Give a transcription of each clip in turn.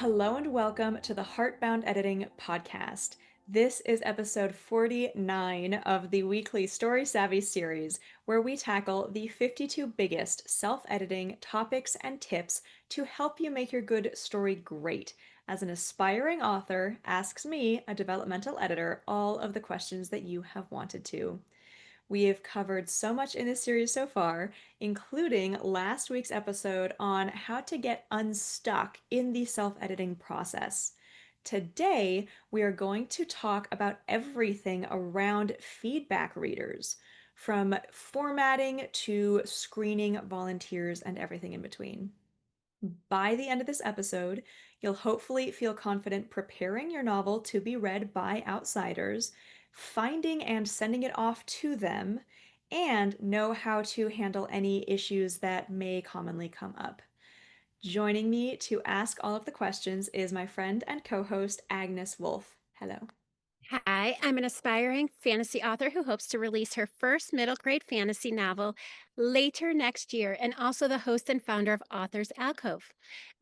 Hello and welcome to the Heartbound Editing Podcast. This is episode 49 of the weekly Story Savvy series, where we tackle the 52 biggest self editing topics and tips to help you make your good story great. As an aspiring author asks me, a developmental editor, all of the questions that you have wanted to. We have covered so much in this series so far, including last week's episode on how to get unstuck in the self-editing process. Today, we are going to talk about everything around feedback readers, from formatting to screening volunteers and everything in between. By the end of this episode, you'll hopefully feel confident preparing your novel to be read by outsiders, finding and sending it off to them, and know how to handle any issues that may commonly come up. Joining me to ask all of the questions is my friend and co host, Agnes Wolfe. Hello. Hi, I'm an aspiring fantasy author who hopes to release her first middle grade fantasy novel later next year, and also the host and founder of Authors Alcove.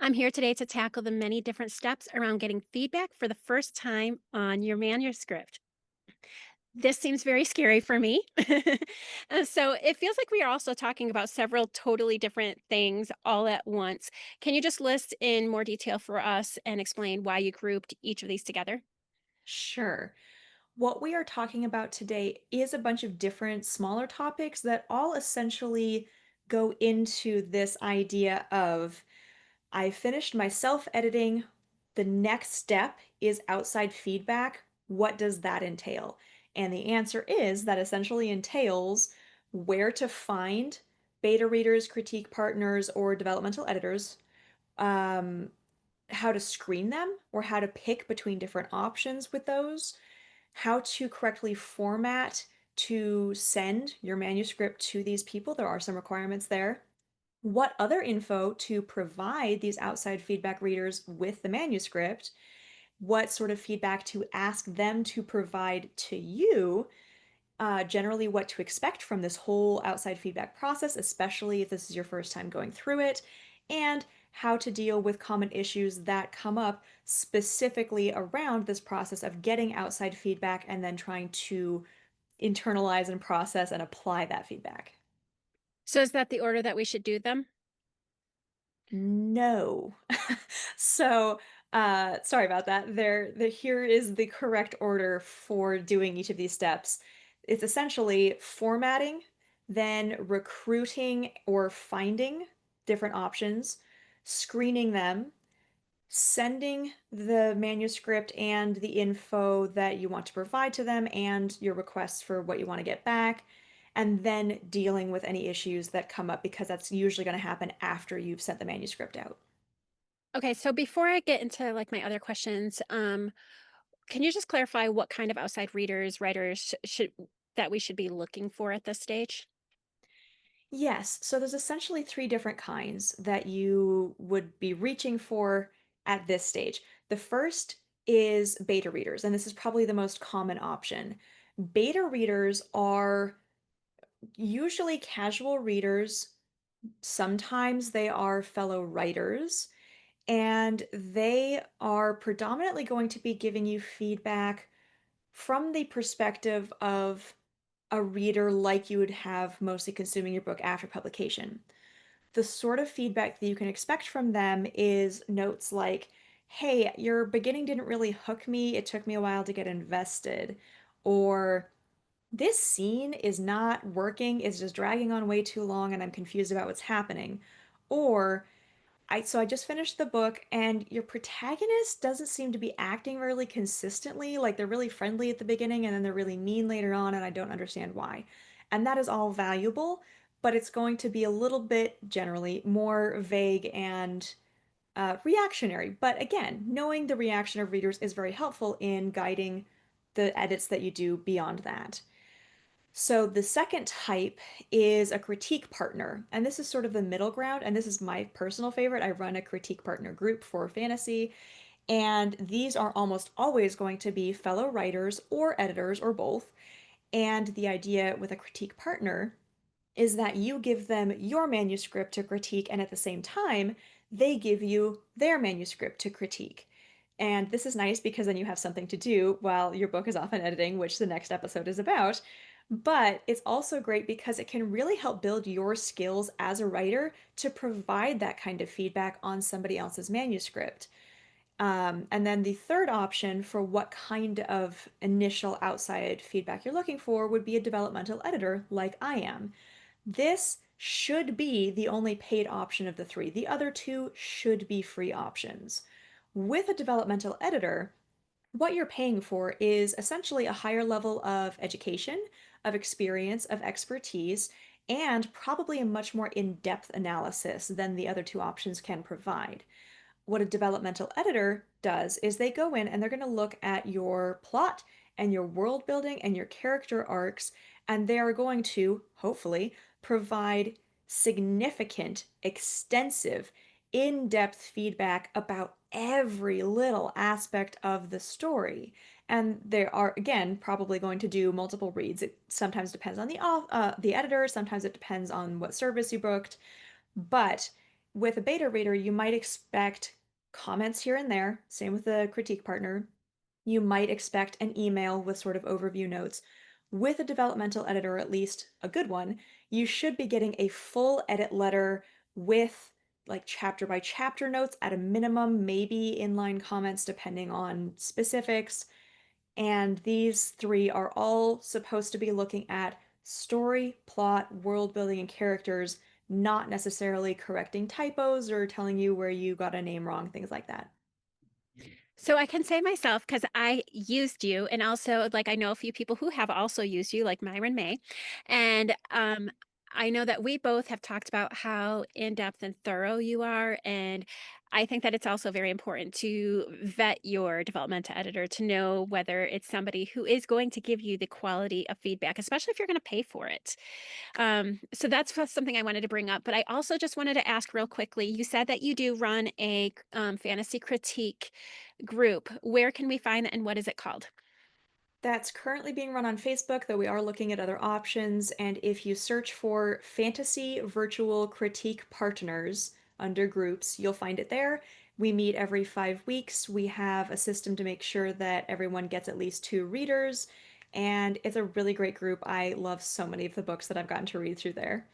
I'm here today to tackle the many different steps around getting feedback for the first time on your manuscript. This seems very scary for me. So it feels like we are also talking about several totally different things all at once. Can you just list in more detail for us and explain why you grouped each of these together? Sure. What we are talking about today is a bunch of different smaller topics that all essentially go into this idea of I finished my self editing. The next step is outside feedback. What does that entail? And the answer is that essentially entails where to find beta readers, critique partners, or developmental editors, um, how to screen them, or how to pick between different options with those, how to correctly format to send your manuscript to these people. There are some requirements there. What other info to provide these outside feedback readers with the manuscript, what sort of feedback to ask them to provide to you, generally what to expect from this whole outside feedback process, especially if this is your first time going through it, and how to deal with common issues that come up specifically around this process of getting outside feedback and then trying to internalize and process and apply that feedback. So, is that the order that we should do them? No. So, sorry about that. Here is the correct order for doing each of these steps. It's essentially formatting, then recruiting or finding different options, screening them, sending the manuscript and the info that you want to provide to them and your requests for what you want to get back, and then dealing with any issues that come up because that's usually going to happen after you've sent the manuscript out. Okay, so before I get into like my other questions, can you just clarify what kind of outside readers, writers should that we should be looking for at this stage? Yes, so there's essentially three different kinds that you would be reaching for at this stage. The first is beta readers, and this is probably the most common option. Beta readers are usually casual readers. Sometimes they are fellow writers, and they are predominantly going to be giving you feedback from the perspective of a reader like you would have mostly consuming your book after publication. The sort of feedback that you can expect from them is notes like, hey, your beginning didn't really hook me. It took me a while to get invested. Or this scene is not working, it's just dragging on way too long and I'm confused about what's happening. Or I just finished the book and your protagonist doesn't seem to be acting really consistently. Like they're really friendly at the beginning and then they're really mean later on and I don't understand why. And that is all valuable, but it's going to be a little bit generally more vague and reactionary. But again, knowing the reaction of readers is very helpful in guiding the edits that you do beyond that. So the second type is a critique partner, and this is sort of the middle ground, and this is my personal favorite. I run a critique partner group for fantasy, and these are almost always going to be fellow writers or editors or both. And the idea with a critique partner is that you give them your manuscript to critique, and at the same time, they give you their manuscript to critique. And this is nice because then you have something to do while your book is off in editing, which the next episode is about. But it's also great because it can really help build your skills as a writer to provide that kind of feedback on somebody else's manuscript. And then the third option for what kind of initial outside feedback you're looking for would be a developmental editor like I am. This should be the only paid option of the three. The other two should be free options. With a developmental editor, what you're paying for is essentially a higher level of education, of experience, of expertise, and probably a much more in-depth analysis than the other two options can provide. What a developmental editor does is they go in and they're going to look at your plot and your world building and your character arcs, and they are going to, hopefully, provide significant, extensive, in depth feedback about every little aspect of the story. And they are, again, probably going to do multiple reads. It sometimes depends on the editor, sometimes it depends on what service you booked. But with a beta reader, you might expect comments here and there. Same with the critique partner. You might expect an email with sort of overview notes. With a developmental editor, at least a good one, you should be getting a full edit letter with like chapter by chapter notes at a minimum, maybe inline comments depending on specifics. And these three are all supposed to be looking at story, plot, world building, and characters, not necessarily correcting typos or telling you where you got a name wrong, things like that. So I can say myself because I used you, and also like I know a few people who have also used you, like Myron May, and I know that we both have talked about how in depth and thorough you are, and I think that it's also very important to vet your developmental editor to know whether it's somebody who is going to give you the quality of feedback, especially if you're going to pay for it. So that's something I wanted to bring up. But I also just wanted to ask real quickly. You said that you do run a fantasy critique group. Where can we find that, and what is it called? That's currently being run on Facebook, though we are looking at other options. And if you search for Fantasy Virtual Critique Partners under groups, you'll find it there. We meet every 5 weeks. We have a system to make sure that everyone gets at least two readers. And it's a really great group. I love so many of the books that I've gotten to read through there.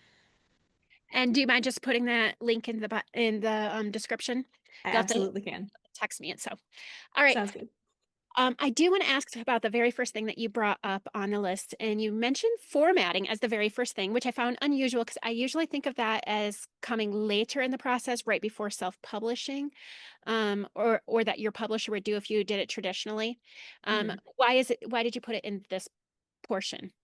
And do you mind just putting that link in the description? I You'll have to absolutely can. text me it. So, all right. Sounds good. I do want to ask about the very first thing that you brought up on the list, and you mentioned formatting as the very first thing, which I found unusual because I usually think of that as coming later in the process, right before self-publishing, or that your publisher would do if you did it traditionally. Mhm. Why is it? Why did you put it in this portion?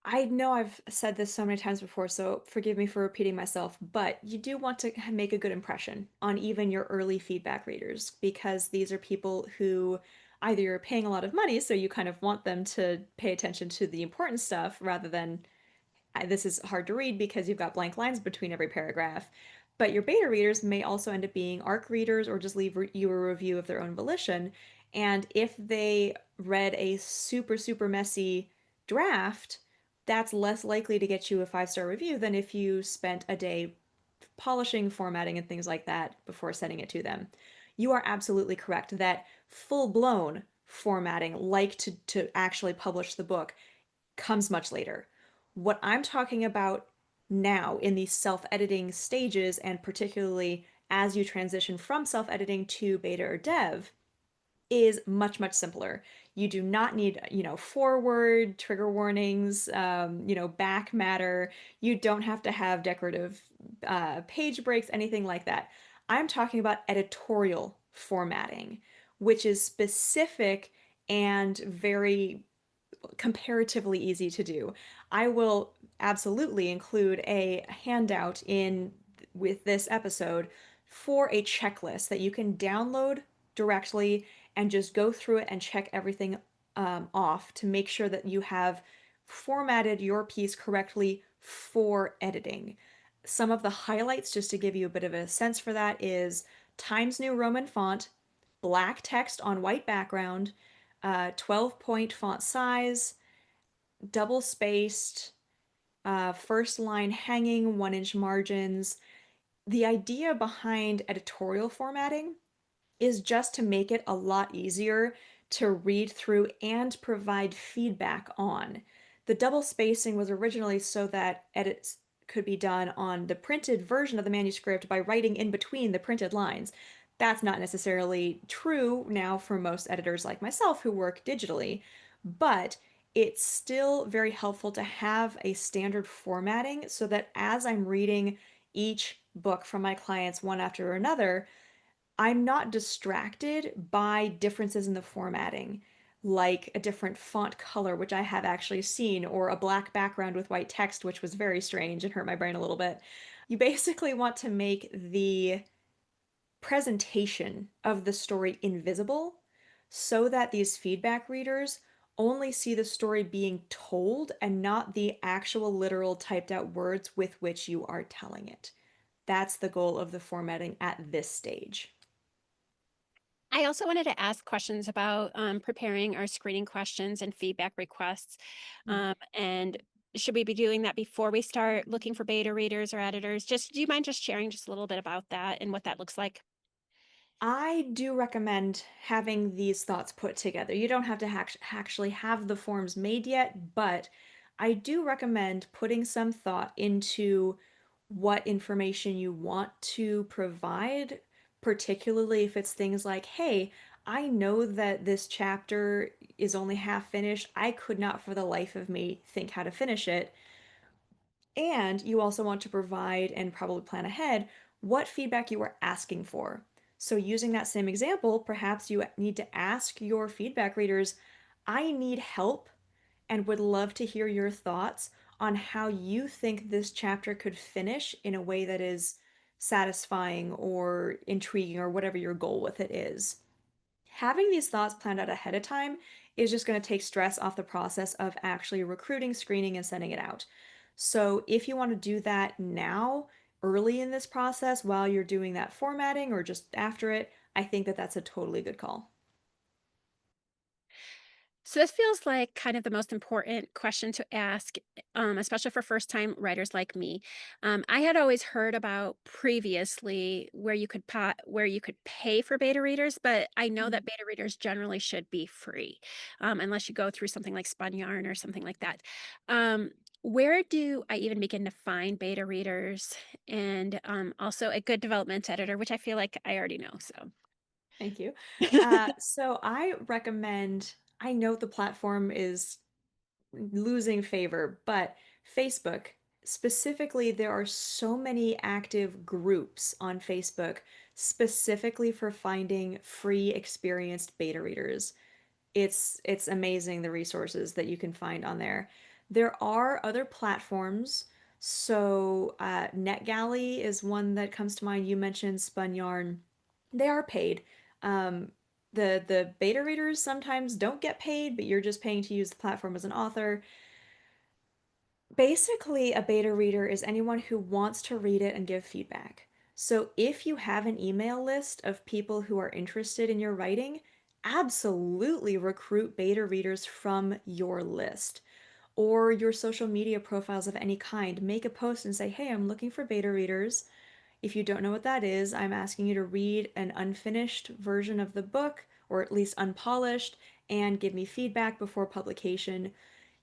I know I've said this so many times before, so forgive me for repeating myself, but you do want to make a good impression on even your early feedback readers because these are people who either you're paying a lot of money, so you kind of want them to pay attention to the important stuff rather than this is hard to read because you've got blank lines between every paragraph. But your beta readers may also end up being ARC readers or just leave you a review of their own volition. And if they read a super, super messy draft, that's less likely to get you a 5-star review than if you spent a day polishing, formatting, and things like that before sending it to them. You are absolutely correct that full blown formatting, like to actually publish the book, comes much later. What I'm talking about now in these self editing stages, and particularly as you transition from self editing to beta or dev, is much, much simpler. You do not need, forward, trigger warnings, back matter. You don't have to have decorative page breaks, anything like that. I'm talking about editorial formatting, which is specific and very comparatively easy to do. I will absolutely include a handout in with this episode for a checklist that you can download directly and just go through it and check everything off to make sure that you have formatted your piece correctly for editing. Some of the highlights, just to give you a bit of a sense for that, is Times New Roman font, black text on white background, 12-point font size, double spaced, first line hanging 1 inch margins. The idea behind editorial formatting is just to make it a lot easier to read through and provide feedback on. The double spacing was originally so that edits could be done on the printed version of the manuscript by writing in between the printed lines. That's not necessarily true now for most editors like myself who work digitally, but it's still very helpful to have a standard formatting so that as I'm reading each book from my clients one after another, I'm not distracted by differences in the formatting, like a different font color, which I have actually seen, or a black background with white text, which was very strange and hurt my brain a little bit. You basically want to make the presentation of the story invisible so that these feedback readers only see the story being told and not the actual literal typed out words with which you are telling it. That's the goal of the formatting at this stage. I also wanted to ask questions about preparing our screening questions and feedback requests. And should we be doing that before we start looking for beta readers or editors? Just do you mind just sharing just a little bit about that and what that looks like? I do recommend having these thoughts put together. You don't have to actually have the forms made yet, but I do recommend putting some thought into what information you want to provide, particularly if it's things like, hey, I know that this chapter is only half finished. I could not for the life of me think how to finish it. And you also want to provide and probably plan ahead what feedback you are asking for. So, using that same example, perhaps you need to ask your feedback readers, I need help and would love to hear your thoughts on how you think this chapter could finish in a way that is satisfying or intriguing or whatever your goal with it is. Having these thoughts planned out ahead of time is just going to take stress off the process of actually recruiting, screening, and sending it out. So if you want to do that now, early in this process, while you're doing that formatting or just after it, I think that that's a totally good call. So this feels like kind of the most important question to ask, especially for first-time writers like me. I had always heard about previously where you could pay for beta readers, but I know that Mhm. beta readers generally should be free, unless you go through something like Spun Yarn or something like that. Um, where do I even begin to find beta readers and also a good development editor, which I feel like I already know. So. Thank you. So I recommend, I know the platform is losing favor, but Facebook, specifically, there are so many active groups on Facebook specifically for finding free experienced beta readers. It's amazing the resources that you can find on there. There are other platforms. So NetGalley is one that comes to mind. You mentioned Spun Yarn. They are paid. Um, the beta readers sometimes don't get paid, but you're just paying to use the platform as an author. Basically, a beta reader is anyone who wants to read it and give feedback. So if you have an email list of people who are interested in your writing, absolutely recruit beta readers from your list or your social media profiles of any kind. Make a post and say, hey, I'm looking for beta readers. If you don't know what that is, I'm asking you to read an unfinished version of the book, or at least unpolished, and give me feedback before publication.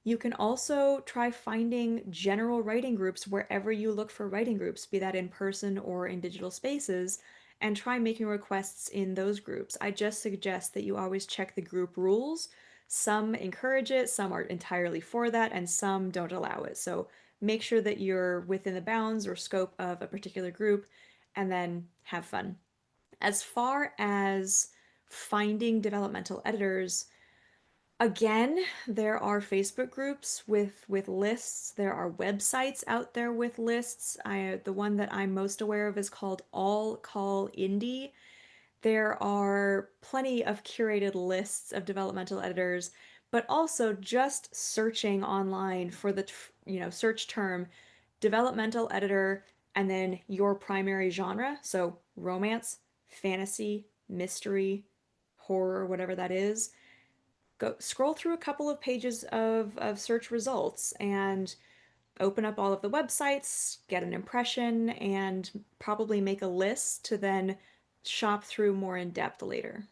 You can also try finding general writing groups wherever you look for writing groups, be that in person or in digital spaces, and try making requests in those groups. I just suggest that you always check the group rules. Some encourage it, some are entirely for that, and some don't allow it. So make sure that you're within the bounds or scope of a particular group and then have fun. As far as finding developmental editors, again, there are Facebook groups with lists. There are websites out there with lists. The one that I'm most aware of is called All Call Indie. There are plenty of curated lists of developmental editors, but also just searching online for the search term developmental editor and then your primary genre, so romance, fantasy, mystery, horror, whatever that is. Go scroll through a couple of pages of search results and open up all of the websites, get an impression, and probably make a list to then shop through more in depth later.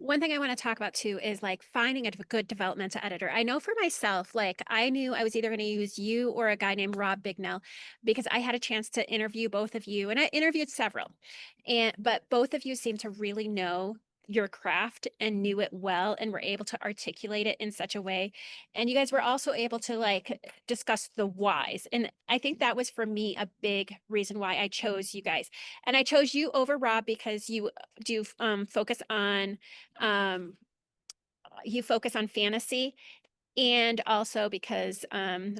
One thing I want to talk about too is like finding a good developmental editor. I know for myself, like I knew I was either going to use you or a guy named Rob Bignell because I had a chance to interview both of you and I interviewed several. But both of you seem to really know your craft and knew it well and were able to articulate it in such a way. And you guys were also able to like discuss the whys. And I think that was for me a big reason why I chose you guys. And I chose you over Rob because you do focus on um, fantasy and also because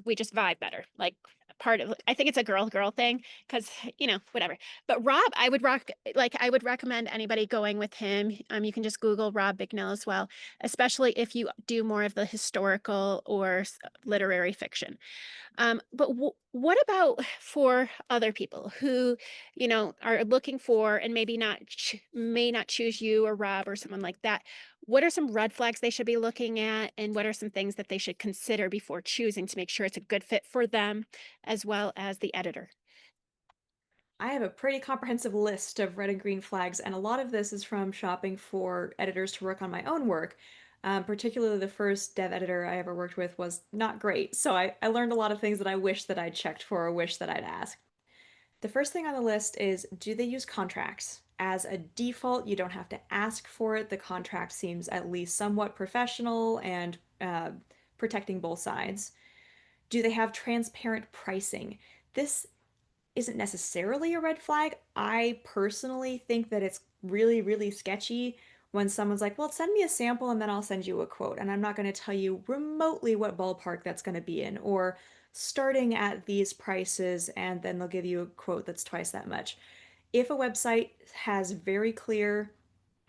we just vibe better. Like part of I think it's a girl thing because whatever. But Rob, I would recommend anybody going with him. You can just Google Rob Bignell as well, especially if you do more of the historical or literary fiction. But what about for other people who, are looking for and maybe may not choose you or Rob or someone like that? What are some red flags they should be looking at, and what are some things that they should consider before choosing to make sure it's a good fit for them as well as the editor? I have a pretty comprehensive list of red and green flags, and a lot of this is from shopping for editors to work on my own work. Particularly the first dev editor I ever worked with was not great, so I learned a lot of things that I wish that I'd checked for or wish that I'd asked. The first thing on the list is, do they use contracts? As a default, you don't have to ask for it. The contract seems at least somewhat professional and protecting both sides. Do they have transparent pricing? This isn't necessarily a red flag. I personally think that it's really, really sketchy when someone's like, well, send me a sample and then I'll send you a quote. And I'm not going to tell you remotely what ballpark that's going to be in, or starting at these prices and then they'll give you a quote that's twice that much. If a website has very clear,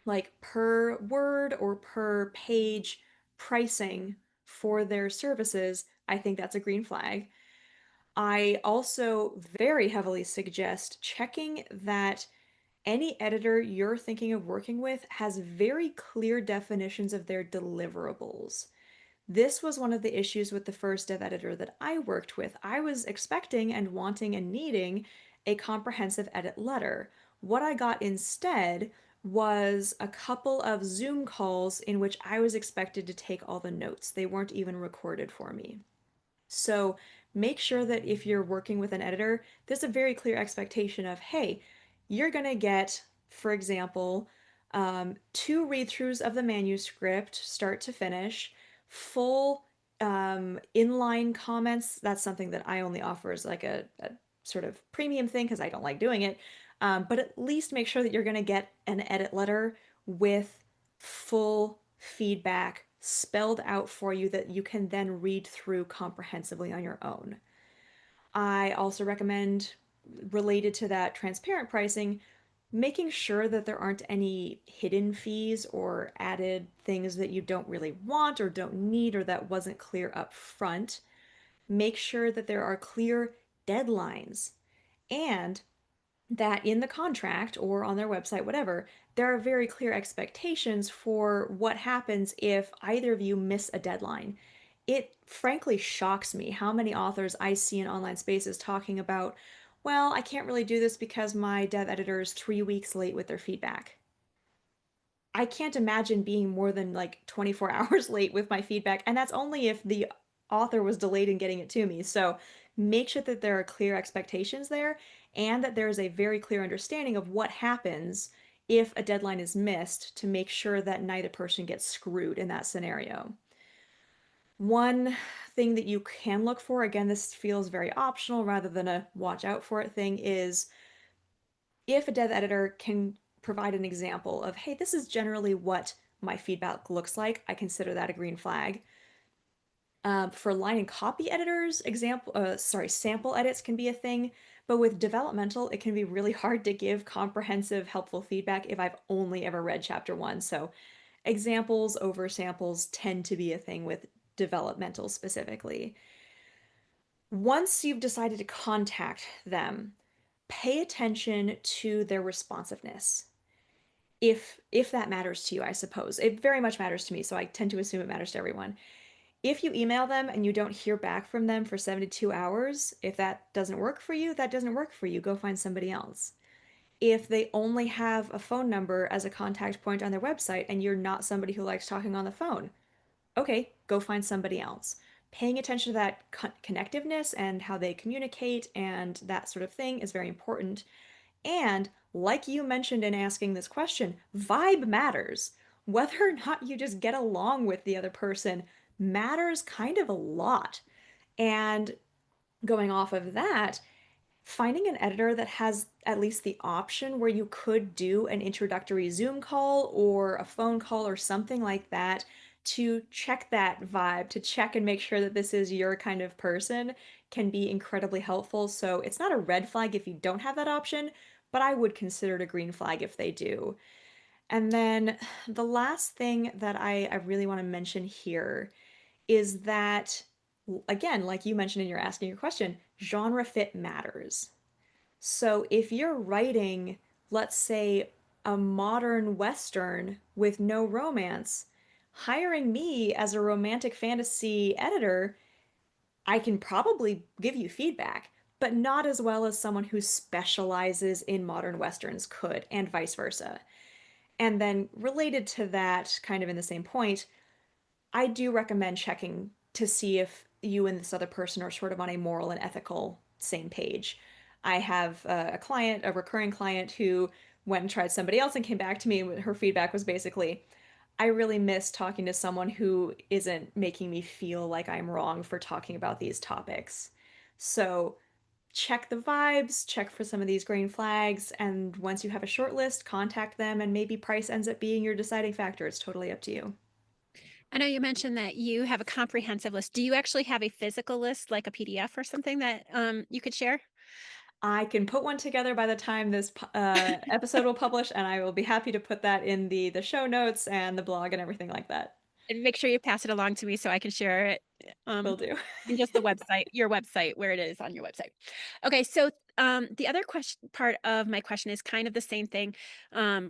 like per word or per page pricing for their services, I think that's a green flag. I also very heavily suggest checking that any editor you're thinking of working with has very clear definitions of their deliverables. This was one of the issues with the first dev editor that I worked with. I was expecting and wanting and needing a comprehensive edit letter. What I got instead was a couple of Zoom calls in which I was expected to take all the notes. They weren't even recorded for me. So make sure that if you're working with an editor, there's a very clear expectation of, hey, you're going to get, for example, two read-throughs of the manuscript, start to finish, full inline comments. That's something that I only offer as like a sort of premium thing because I don't like doing it. But at least make sure that you're going to get an edit letter with full feedback spelled out for you that you can then read through comprehensively on your own. I also recommend, related to that transparent pricing, making sure that there aren't any hidden fees or added things that you don't really want or don't need or that wasn't clear up front. Make sure that there are clear deadlines and that in the contract or on their website, whatever, there are very clear expectations for what happens if either of you miss a deadline. It frankly shocks me how many authors I see in online spaces talking about, well, I can't really do this because my dev editor is 3 weeks late with their feedback. I can't imagine being more than like 24 hours late with my feedback, and that's only if the author was delayed in getting it to me. So make sure that there are clear expectations there and that there is a very clear understanding of what happens if a deadline is missed to make sure that neither person gets screwed in that scenario. One thing that you can look for, again, this feels very optional rather than a watch out for it thing, is if a dev editor can provide an example of, hey, this is generally what my feedback looks like, I consider that a green flag. For line and copy editors, sample edits can be a thing, but with developmental, it can be really hard to give comprehensive, helpful feedback if I've only ever read chapter one. So examples over samples tend to be a thing with developmental specifically. Once you've decided to contact them, pay attention to their responsiveness. If that matters to you, I suppose. It very much matters to me, so I tend to assume it matters to everyone. If you email them and you don't hear back from them for 72 hours, if that doesn't work for you, that doesn't work for you. Go find somebody else. If they only have a phone number as a contact point on their website and you're not somebody who likes talking on the phone, okay, go find somebody else. Paying attention to that connectiveness and how they communicate and that sort of thing is very important. And like you mentioned in asking this question, vibe matters. Whether or not you just get along with the other person matters kind of a lot. And going off of that, finding an editor that has at least the option where you could do an introductory Zoom call or a phone call or something like that to check that vibe, to check and make sure that this is your kind of person can be incredibly helpful. So it's not a red flag if you don't have that option, but I would consider it a green flag if they do. And then the last thing that I really want to mention here is that, again, like you mentioned in your asking your question, genre fit matters. So if you're writing, let's say, a modern Western with no romance, hiring me as a romantic fantasy editor, I can probably give you feedback, but not as well as someone who specializes in modern Westerns could, and vice versa. And then related to that, kind of in the same point, I do recommend checking to see if you and this other person are sort of on a moral and ethical same page. I have a client, a recurring client, who went and tried somebody else and came back to me, and her feedback was basically, I really miss talking to someone who isn't making me feel like I'm wrong for talking about these topics. So check the vibes, check for some of these green flags, and once you have a short list, contact them, and maybe price ends up being your deciding factor. It's totally up to you. I know you mentioned that you have a comprehensive list. Do you actually have a physical list, like a PDF or something that you could share? I can put one together by the time this episode will publish, and I will be happy to put that in the show notes and the blog and everything like that. And make sure you pass it along to me so I can share it, Will um, do. in just the website your website, where it is on your website. Okay, so, the other question part of my question is kind of the same thing,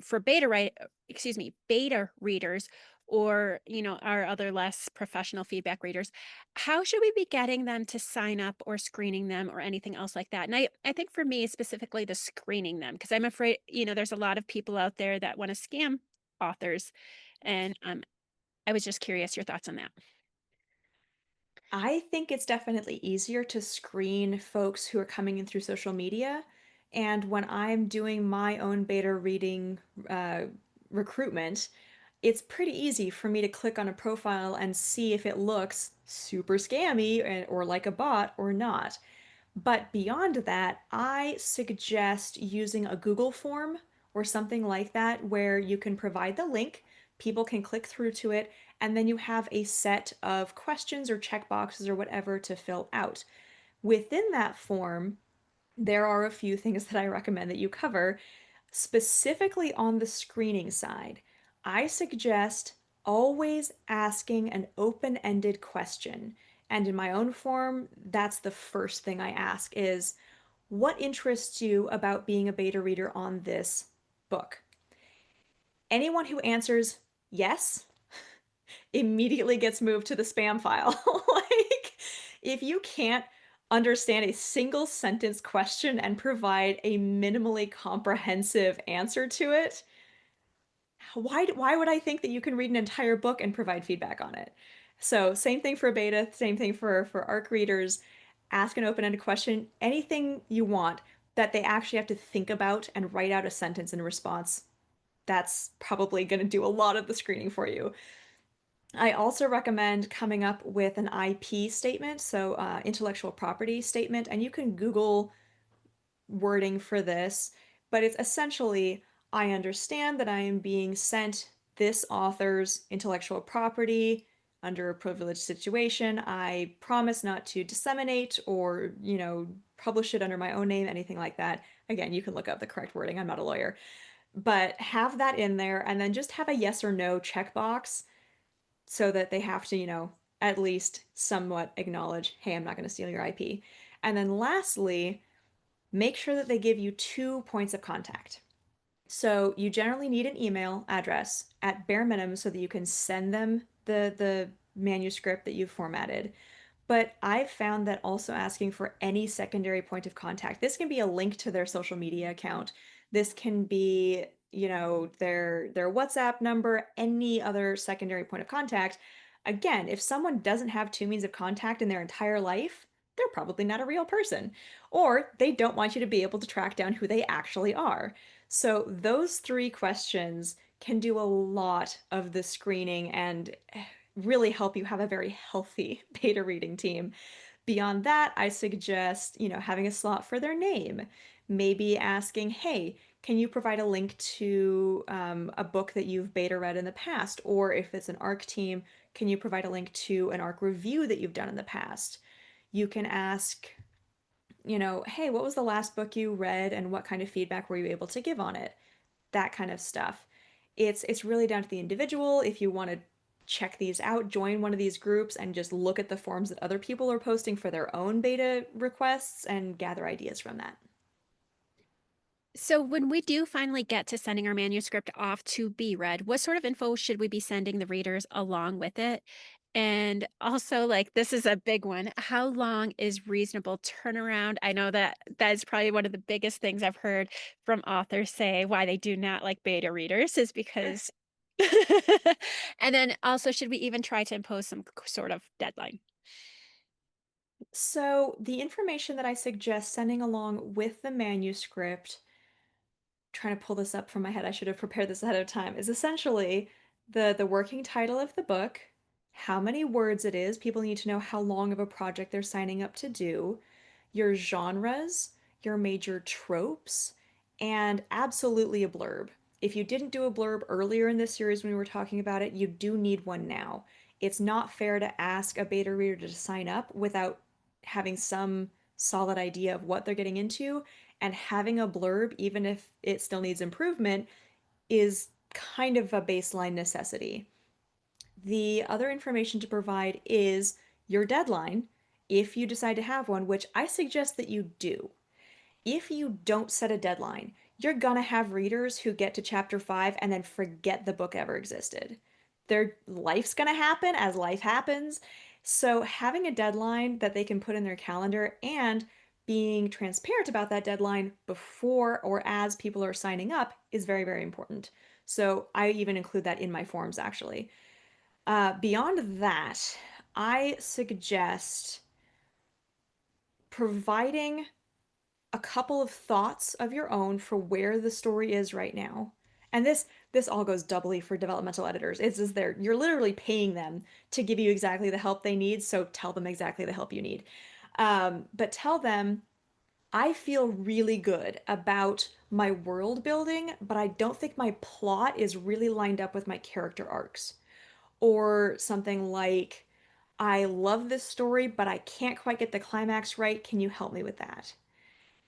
for beta readers or, our other less professional feedback readers. How should we be getting them to sign up or screening them or anything else like that? And I think for me, specifically the screening them, because 'cause I'm afraid, there's a lot of people out there that wanna scam authors, and, I was just curious your thoughts on that. I think it's definitely easier to screen folks who are coming in through social media. And when I'm doing my own beta reading uh, recruitment, it's pretty easy for me to click on a profile and see if it looks super scammy or like a bot or not. But beyond that, I suggest using a Google form or something like that where you can provide the link, people can click through to it, and then you have a set of questions or checkboxes or whatever to fill out. Within that form, there are a few things that I recommend that you cover. Specifically on the screening side, I suggest always asking an open-ended question. And in my own form, that's the first thing I ask is, what interests you about being a beta reader on this book? Anyone who answers yes immediately gets moved to the spam file. Like, if you can't understand a single sentence question and provide a minimally comprehensive answer to it, why would I think that you can read an entire book and provide feedback on it? So same thing for beta, same thing for ARC readers. Ask an open-ended question, anything you want that they actually have to think about and write out a sentence in response. That's probably going to do a lot of the screening for you. I also recommend coming up with an IP statement, so intellectual property statement, and you can Google wording for this, but it's essentially, I understand that I am being sent this author's intellectual property under a privileged situation. I promise not to disseminate or, publish it under my own name, anything like that. Again, you can look up the correct wording. I'm not a lawyer. But have that in there and then just have a yes or no checkbox so that they have to, at least somewhat acknowledge, hey, I'm not going to steal your IP. And then lastly, make sure that they give you 2 points of contact. So you generally need an email address at bare minimum so that you can send them the manuscript that you've formatted. But I've found that also asking for any secondary point of contact, this can be a link to their social media account. This can be, their WhatsApp number, any other secondary point of contact. Again, if someone doesn't have two means of contact in their entire life, they're probably not a real person, or they don't want you to be able to track down who they actually are. So those three questions can do a lot of the screening and really help you have a very healthy beta reading team. Beyond that, I suggest, having a slot for their name. Maybe asking, hey, can you provide a link to a book that you've beta read in the past? Or if it's an ARC team, can you provide a link to an ARC review that you've done in the past? You can ask, hey, what was the last book you read and what kind of feedback were you able to give on it? That kind of stuff. It's really down to the individual. If you want to check these out, join one of these groups and just look at the forms that other people are posting for their own beta requests and gather ideas from that. So, when we do finally get to sending our manuscript off to be read, what sort of info should we be sending the readers along with it? And also, like, this is a big one. How long is reasonable turnaround? I know that that is probably one of the biggest things I've heard from authors say why they do not like beta readers is Sure. because. And then also, should we even try to impose some sort of deadline? So, the information that I suggest sending along with the manuscript, trying to pull this up from my head, I should have prepared this ahead of time, is essentially the working title of the book, how many words it is. People need to know how long of a project they're signing up to do, your genres, your major tropes, and absolutely a blurb. If you didn't do a blurb earlier in this series when we were talking about it, you do need one now. It's not fair to ask a beta reader to sign up without having some solid idea of what they're getting into, and having a blurb, even if it still needs improvement, is kind of a baseline necessity. The other information to provide is your deadline, if you decide to have one, which I suggest that you do. If you don't set a deadline, you're gonna have readers who get to chapter 5 and then forget the book ever existed. Their life's gonna happen as life happens. So having a deadline that they can put in their calendar and being transparent about that deadline before or as people are signing up is very, very important. So I even include that in my forms actually. Beyond that, I suggest providing a couple of thoughts of your own for where the story is right now. And this all goes doubly for developmental editors. It's just there you're literally paying them to give you exactly the help they need, so tell them exactly the help you need. But tell them, I feel really good about my world building, but I don't think my plot is really lined up with my character arcs. Or something like, I love this story, but I can't quite get the climax right. Can you help me with that?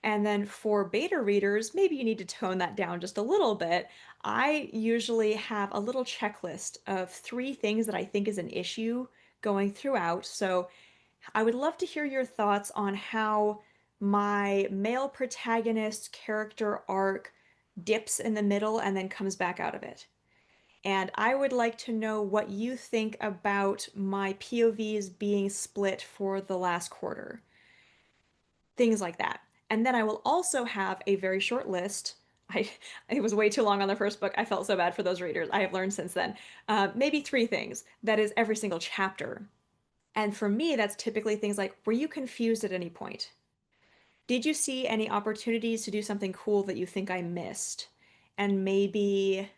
And then for beta readers, maybe you need to tone that down just a little bit. I usually have a little checklist of three things that I think is an issue going throughout. So I would love to hear your thoughts on how my male protagonist character arc dips in the middle and then comes back out of it. And I would like to know what you think about my POVs being split for the last quarter, things like that. And then I will also have a very short list. I it was way too long on the first book. I felt so bad for those readers. I have learned since then. Maybe three things. That is every single chapter. And for me, that's typically things like, were you confused at any point? Did you see any opportunities to do something cool that you think I missed? And maybe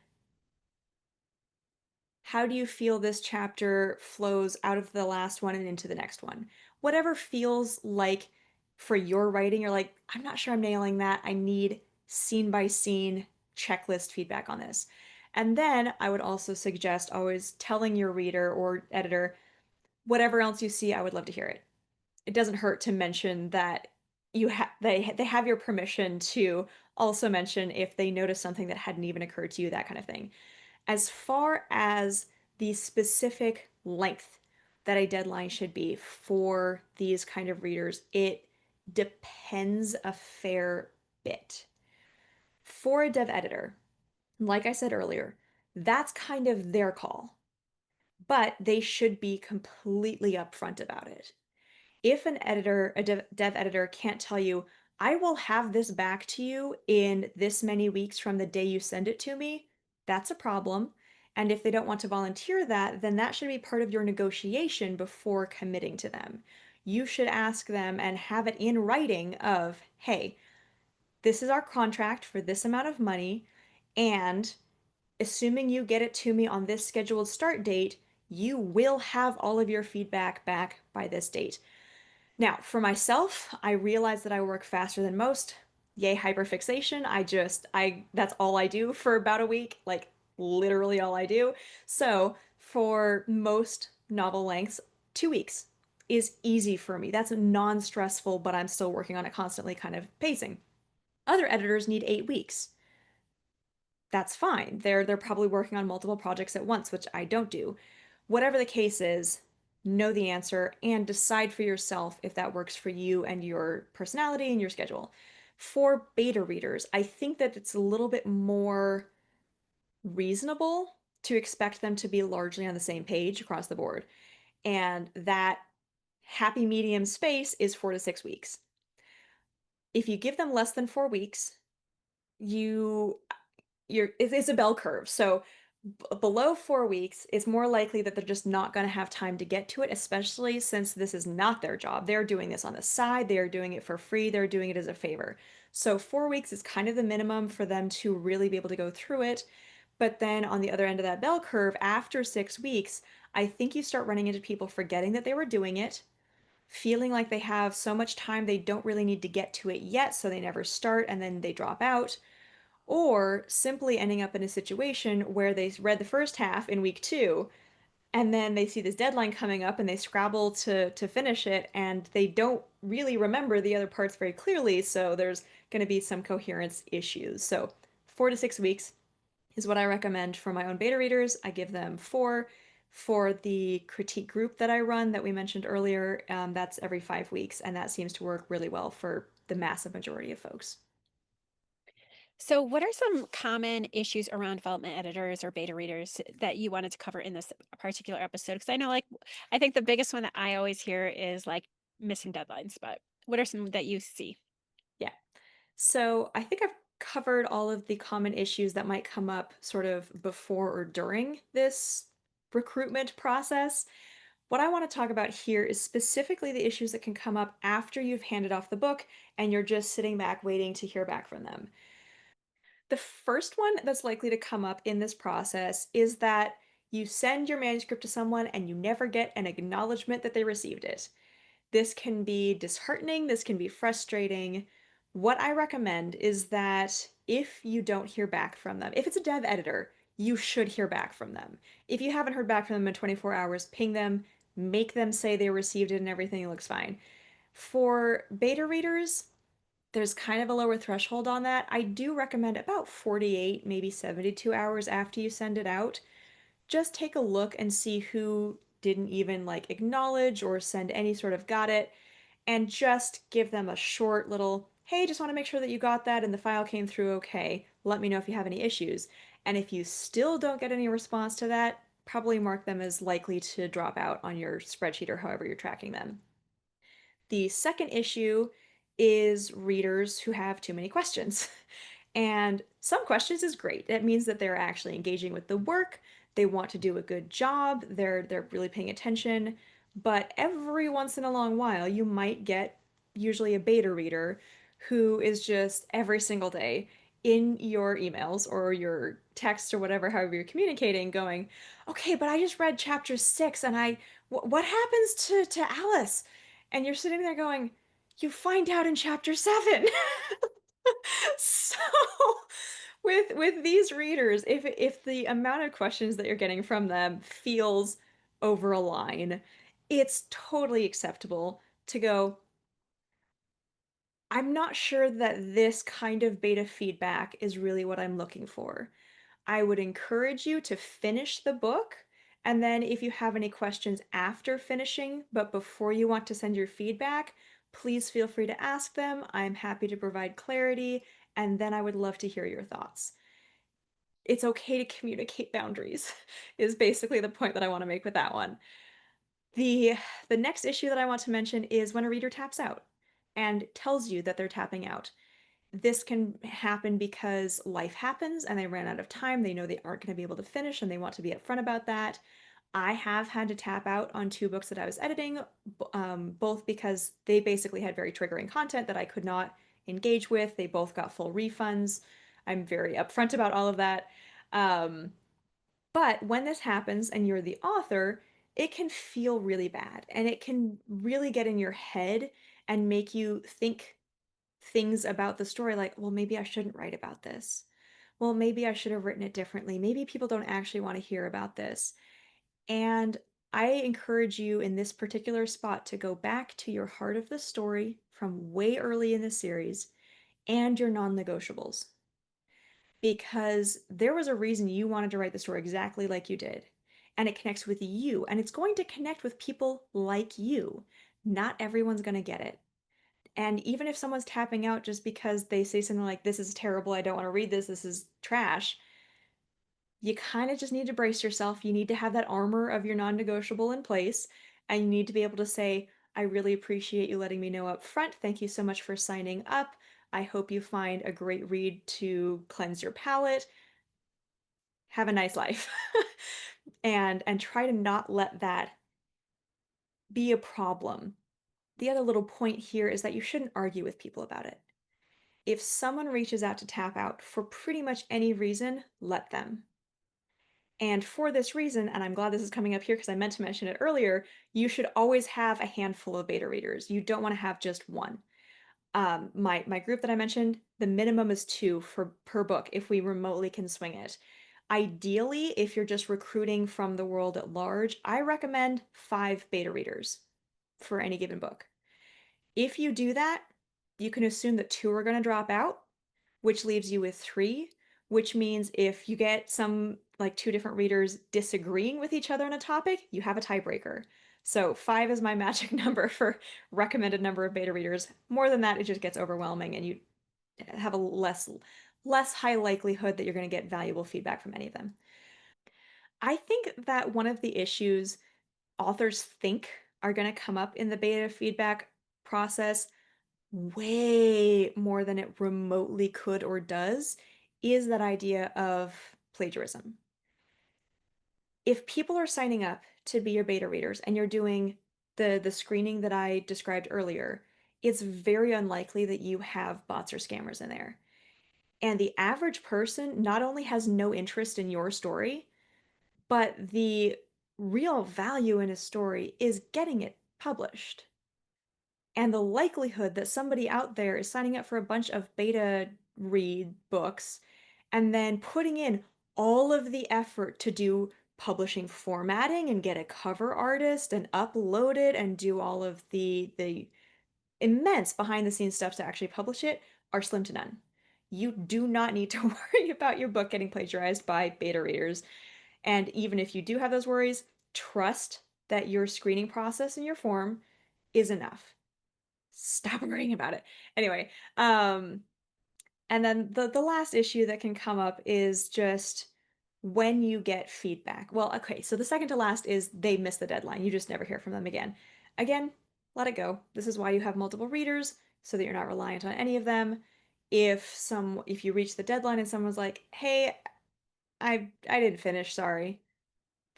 how do you feel this chapter flows out of the last one and into the next one? Whatever feels like for your writing, you're like, I'm not sure I'm nailing that. I need scene by scene checklist feedback on this. And then I would also suggest always telling your reader or editor, whatever else you see, I would love to hear it. It doesn't hurt to mention that they have your permission to also mention if they notice something that hadn't even occurred to you, that kind of thing. As far as the specific length that a deadline should be for these kind of readers, it depends a fair bit. For a dev editor, like I said earlier, that's kind of their call. but they should be completely upfront about it. If an editor, a dev editor can't tell you, I will have this back to you in this many weeks from the day you send it to me, that's a problem. And if they don't want to volunteer that, then that should be part of your negotiation before committing to them. You should ask them and have it in writing of, hey, this is our contract for this amount of money, and assuming you get it to me on this scheduled start date, you will have all of your feedback back by this date. Now, for myself, I realize that I work faster than most. Yay, hyperfixation. That's all I do for about a week, like literally all I do. So, for most novel lengths, 2 weeks is easy for me. That's non-stressful, but I'm still working on it constantly, kind of pacing. Other editors need 8 weeks. That's fine. They're probably working on multiple projects at once, which I don't do. Whatever the case is, know the answer and decide for yourself if that works for you and your personality and your schedule. For beta readers, I think that it's a little bit more reasonable to expect them to be largely on the same page across the board. And that happy medium space is 4 to 6 weeks. If you give them less than 4 weeks, you it's a bell curve. So below 4 weeks, it's more likely that they're just not going to have time to get to it, especially since this is not their job. They're doing this on the side, they are doing it for free, they're doing it as a favor. So 4 weeks is kind of the minimum for them to really be able to go through it. But then on the other end of that bell curve, after 6 weeks, I think you start running into people forgetting that they were doing it, feeling like they have so much time they don't really need to get to it yet, so they never start and then they drop out, or simply ending up in a situation where they read the first half in week 2 and then they see this deadline coming up and they scrabble to finish it and they don't really remember the other parts very clearly, so there's going to be some coherence issues. So 4 to 6 weeks is what I recommend for my own beta readers. I give them 4. For the critique group that I run that we mentioned earlier, that's every 5 weeks, and that seems to work really well for the massive majority of folks. So, what are some common issues around development editors or beta readers that you wanted to cover in this particular episode? Because I know, like, I think the biggest one that I always hear is like missing deadlines, but what are some that you see? Yeah. So I think I've covered all of the common issues that might come up sort of before or during this recruitment process. What I want to talk about here is specifically the issues that can come up after you've handed off the book and you're just sitting back waiting to hear back from them. The first one that's likely to come up in this process is that you send your manuscript to someone and you never get an acknowledgement that they received it. This can be disheartening, this can be frustrating. What I recommend is that if you don't hear back from them, if it's a dev editor, you should hear back from them. If you haven't heard back from them in 24 hours, ping them, make them say they received it and everything looks fine. For beta readers, there's kind of a lower threshold on that. I do recommend about 48, maybe 72 hours after you send it out. Just take a look and see who didn't even like acknowledge or send any sort of got it, and just give them a short little, hey, just want to make sure that you got that and the file came through okay. Let me know if you have any issues. And if you still don't get any response to that, probably mark them as likely to drop out on your spreadsheet or however you're tracking them. The second issue is readers who have too many questions. And some questions is great. It means that they're actually engaging with the work, they want to do a good job, they're really paying attention. But every once in a long while, you might get usually a beta reader who is just every single day in your emails or your text or whatever, however you're communicating, going, okay, but I just read chapter 6 and what happens to Alice? And you're sitting there going, you find out in chapter 7. So with these readers, if the amount of questions that you're getting from them feels over a line, it's totally acceptable to go, I'm not sure that this kind of beta feedback is really what I'm looking for. I would encourage you to finish the book. And then if you have any questions after finishing, but before you want to send your feedback, please feel free to ask them. I'm happy to provide clarity. And then I would love to hear your thoughts. It's okay to communicate boundaries is basically the point that I want to make with that one. The the next issue that I want to mention is when a reader taps out and tells you that they're tapping out. This can happen because life happens and they ran out of time. They know they aren't going to be able to finish and they want to be upfront about that. I have had to tap out on two books that I was editing, both because they basically had very triggering content that I could not engage with. They both got full refunds. I'm very upfront about all of that. Um, but when this happens and you're the author, it can feel really bad and it can really get in your head and make you think things about the story like, well, maybe I shouldn't write about this. Well, maybe I should have written it differently. Maybe people don't actually want to hear about this. And I encourage you in this particular spot to go back to your heart of the story from way early in the series and your non negotiables. Because there was a reason you wanted to write the story exactly like you did. And it connects with you, and it's going to connect with people like you. Not everyone's going to get it. And even if someone's tapping out just because they say something like, this is terrible, I don't want to read this, this is trash, you kind of just need to brace yourself. You need to have that armor of your non negotiable in place. And you need to be able to say, I really appreciate you letting me know up front. Thank you so much for signing up. I hope you find a great read to cleanse your palate. Have a nice life. And try to not let that be a problem. The other little point here is that you shouldn't argue with people about it. If someone reaches out to tap out for pretty much any reason, let them. And for this reason, and I'm glad this is coming up here because I meant to mention it earlier, you should always have a handful of beta readers. You don't want to have just one. My group that I mentioned, the minimum is two for per book if we remotely can swing it. Ideally, if you're just recruiting from the world at large, I recommend 5 beta readers for any given book. If you do that, you can assume that two are going to drop out, which leaves you with three, which means if you get some like two different readers disagreeing with each other on a topic, you have a tiebreaker. So 5 is my magic number for recommended number of beta readers. More than that, it just gets overwhelming and you have a less high likelihood that you're going to get valuable feedback from any of them. I think that one of the issues authors think are going to come up in the beta feedback process way more than it remotely could or does is that idea of plagiarism. If people are signing up to be your beta readers and you're doing the screening that I described earlier, it's very unlikely that you have bots or scammers in there. And the average person not only has no interest in your story, but the real value in a story is getting it published. And the likelihood that somebody out there is signing up for a bunch of beta read books and then putting in all of the effort to do publishing formatting and get a cover artist and upload it and do all of the immense behind the scenes stuff to actually publish it are slim to none. You do not need to worry about your book getting plagiarized by beta readers. And even if you do have those worries, trust that your screening process and your form is enough. Stop worrying about it. Anyway, and then the last issue that can come up is just when you get feedback. Well, okay, so the second to last is they miss the deadline. You just never hear from them again. Again, let it go. This is why you have multiple readers so that you're not reliant on any of them. If you reach the deadline and someone's like, "Hey, I didn't finish, sorry."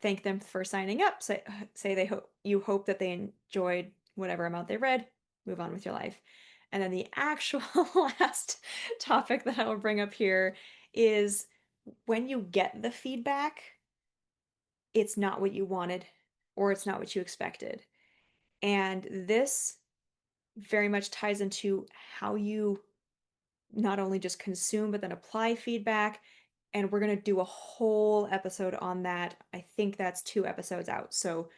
Thank them for signing up. Say you hope that they enjoyed whatever amount they read. Move on with your life. And then the actual last topic that I will bring up here is when you get the feedback, it's not what you wanted or it's not what you expected. And this very much ties into how you not only just consume, but then apply feedback. And we're going to do a whole episode on that. I think that's 2 episodes out. So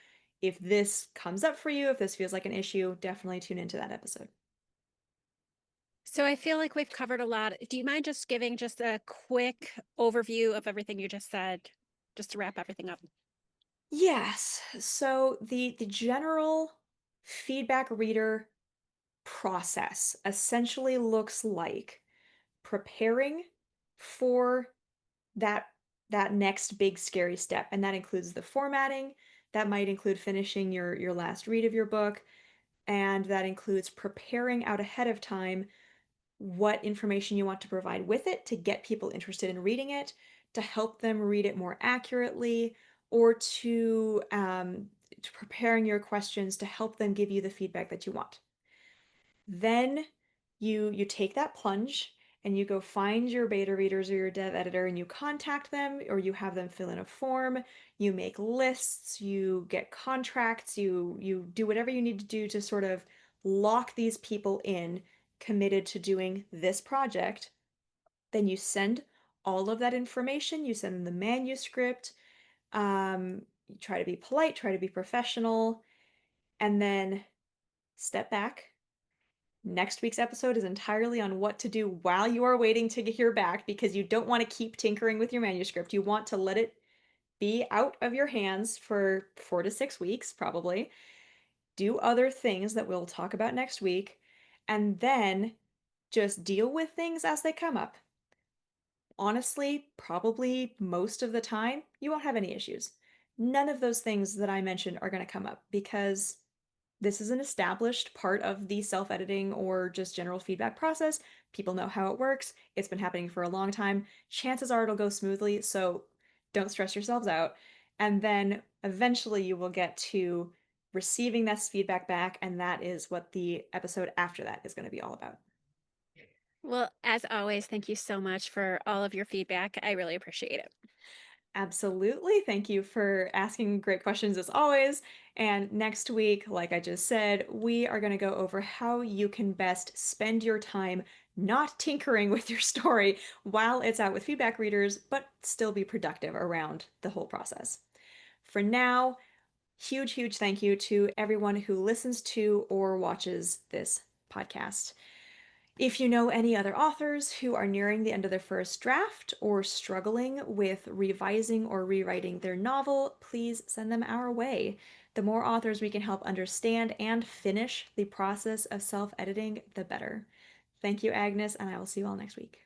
if this comes up for you, if this feels like an issue, definitely tune into that episode. So I feel like we've covered a lot. Do you mind just giving just a quick overview of everything you just said, just to wrap everything up? Yes. So the general feedback reader process essentially looks like preparing for that that next big scary step, and that includes the formatting, that might include finishing your last read of your book, and that includes preparing out ahead of time what information you want to provide with it to get people interested in reading it, to help them read it more accurately, or to preparing your questions to help them give you the feedback that you want. Then you take that plunge and you go find your beta readers or your dev editor and you contact them or you have them fill in a form, you make lists, you get contracts, you do whatever you need to do to sort of lock these people in committed to doing this project. Then you send all of that information, you send them the manuscript, you try to be polite, try to be professional, and then step back. Next week's episode is entirely on what to do while you are waiting to hear back because you don't want to keep tinkering with your manuscript. You want to let it be out of your hands for 4 to 6 weeks, probably. Do other things that we'll talk about next week, and then just deal with things as they come up. Honestly, probably most of the time, you won't have any issues. None of those things that I mentioned are going to come up because this is an established part of the self-editing or just general feedback process. People know how it works. It's been happening for a long time. Chances are it'll go smoothly, so don't stress yourselves out. And then eventually you will get to receiving this feedback back, and that is what the episode after that is going to be all about. Well, as always, thank you so much for all of your feedback. I really appreciate it. Absolutely. Thank you for asking great questions as always. And next week, like I just said, we are going to go over how you can best spend your time not tinkering with your story while it's out with feedback readers, but still be productive around the whole process. For now, huge, huge thank you to everyone who listens to or watches this podcast. If you know any other authors who are nearing the end of their first draft or struggling with revising or rewriting their novel, please send them our way. The more authors we can help understand and finish the process of self-editing, the better. Thank you, Agnes, and I will see you all next week.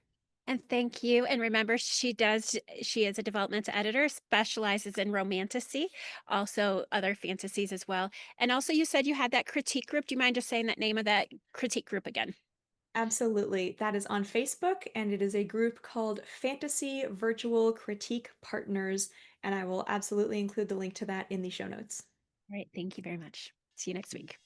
And thank you. And remember, she is a developmental editor, specializes in romantasy, also other fantasies as well. And also, you said you had that critique group. Do you mind just saying that name of that critique group again? Absolutely. That is on Facebook, and it is a group called Fantasy Virtual Critique Partners, and I will absolutely include the link to that in the show notes. All right. Thank you very much. See you next week.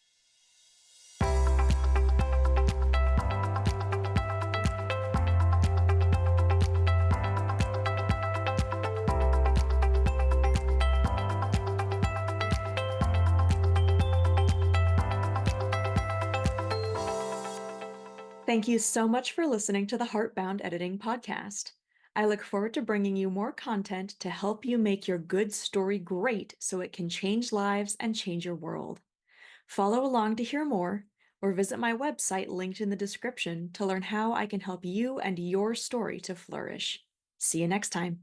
Thank you so much for listening to the Heartbound Editing Podcast. I look forward to bringing you more content to help you make your good story great so it can change lives and change your world. Follow along to hear more, or visit my website linked in the description to learn how I can help you and your story to flourish. See you next time.